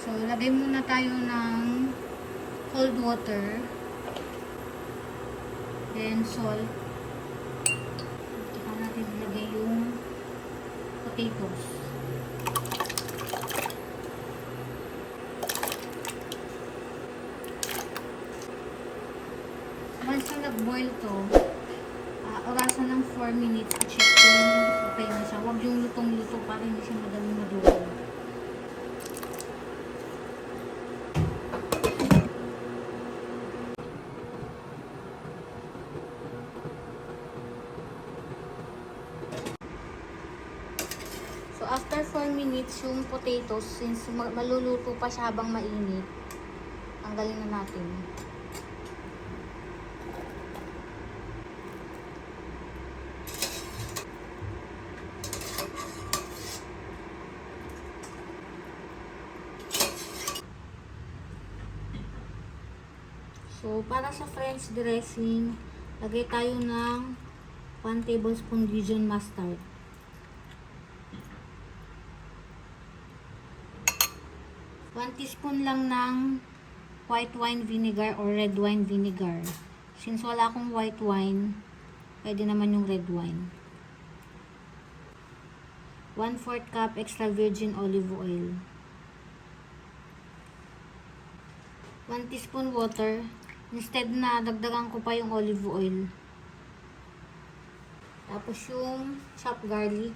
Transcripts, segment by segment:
So, lagay muna tayo ng cold water. Then, salt. Saka natin ilagay yung potatoes. Once na nag-boil to, orasan ng 4 minutes at check kung okay na siya. Huwag yung lutong-luto para hindi siya madaling madurog. So, after 4 minutes, yung potatoes, since maluluto pa siya habang mainit, tanggalin na natin. So, para sa French dressing, lagay tayo ng 1 tablespoon Dijon mustard. 1 teaspoon lang ng white wine vinegar or red wine vinegar. Since wala akong white wine, pwede naman yung red wine. 1/4 cup extra virgin olive oil. 1 teaspoon water. Instead na dagdagan ko pa yung olive oil. Tapos yung chopped garlic.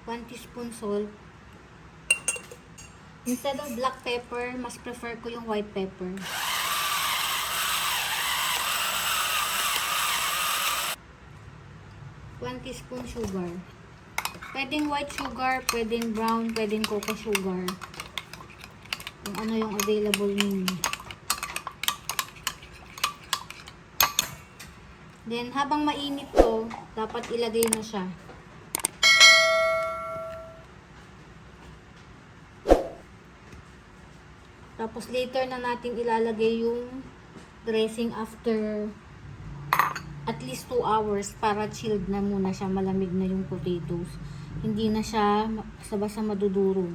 One teaspoon salt. Instead of black pepper, mas prefer ko yung white pepper. One teaspoon sugar. Pwedeng white sugar, pwedeng brown, pwedeng cocoa sugar. Kung ano yung available ninyo. Then, habang mainit to, dapat ilagay na siya. Tapos, later na natin ilalagay yung dressing after at least 2 hours para chilled na muna siya, malamig na yung potatoes. Hindi na siya basta-basta madudurog.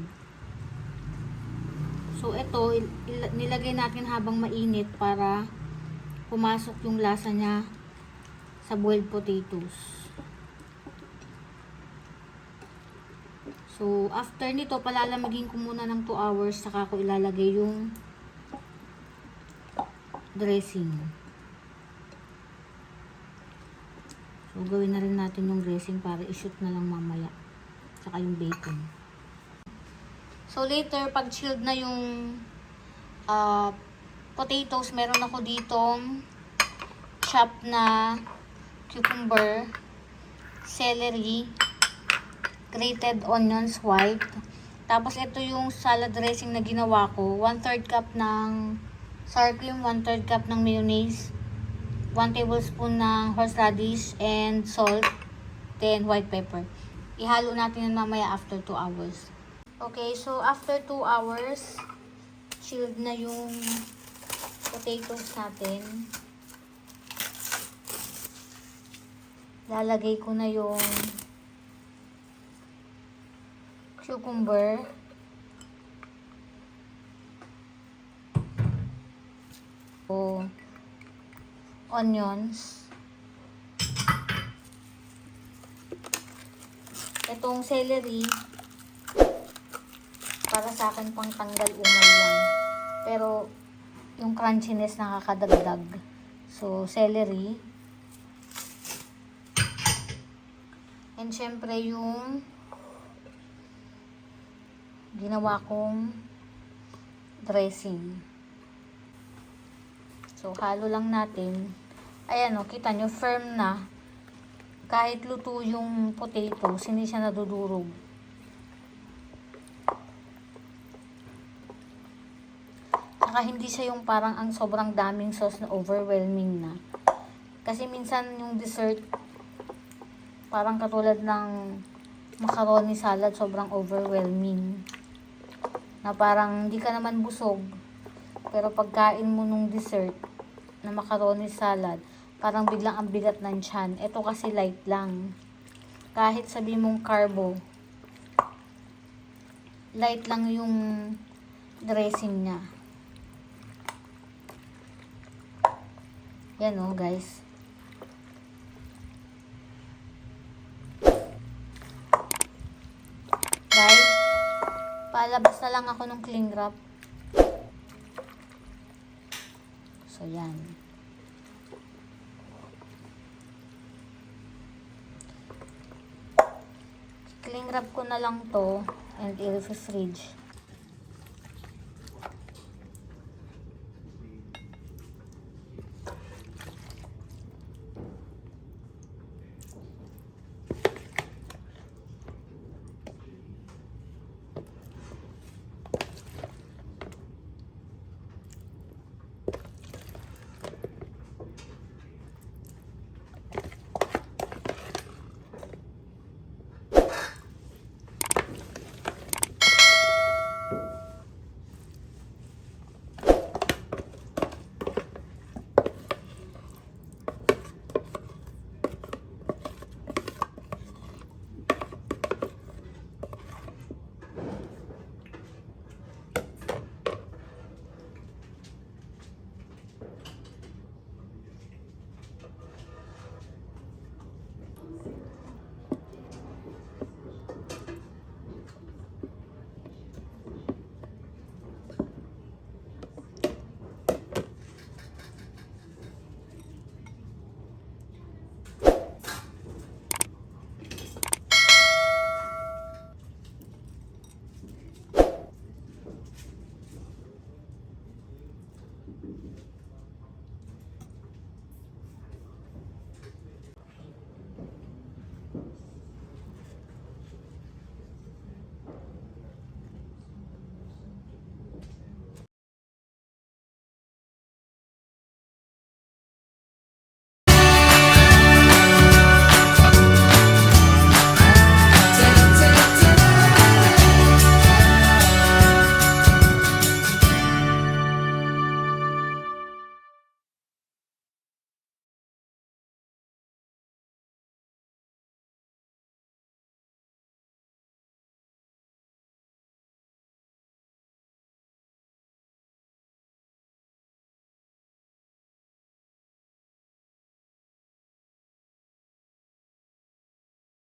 So, ito, nilagay natin habang mainit para pumasok yung lasa niya sa boiled potatoes. So, after nito, palalamigin ko muna ng 2 hours, saka ko ilalagay yung dressing. So, gawin na rin natin yung dressing para i-shoot na lang mamaya. Saka yung bacon. So, later, pag chilled na yung potatoes, meron ako ditong chopped na cucumber, celery, grated onions white. Tapos, ito yung salad dressing na ginawa ko. 1/3 cup ng sour cream, 1/3 cup ng mayonnaise, 1 tablespoon ng horseradish and salt, then white pepper. Ihalo natin yan mamaya after 2 hours. Okay, so after 2 hours, chilled na yung potatoes natin. Lalagay ko na yung cucumber. O onions. Itong celery, para sa akin pang tanggal umay lang. Pero, yung crunchiness nakakadagdag. So, celery. And syempre yung ginawa kong dressing. So, halo lang natin. Ayan o, kita nyo, firm na. Kahit luto yung potatoes, hindi siya nadudurog. Saka hindi siya yung parang ang sobrang daming sauce na overwhelming na. Kasi minsan yung dessert, parang katulad ng macaroni salad, sobrang overwhelming. Na parang hindi ka naman busog. Pero pagkain mo nung dessert na macaroni salad, parang biglang ang bigat ng tiyan. Ito kasi light lang. Kahit sabi mong carbo, light lang yung dressing niya. Yan o, guys. Guys, palabas na lang ako ng cling wrap. So, yan. Cling wrap ko na lang to and i-fridge.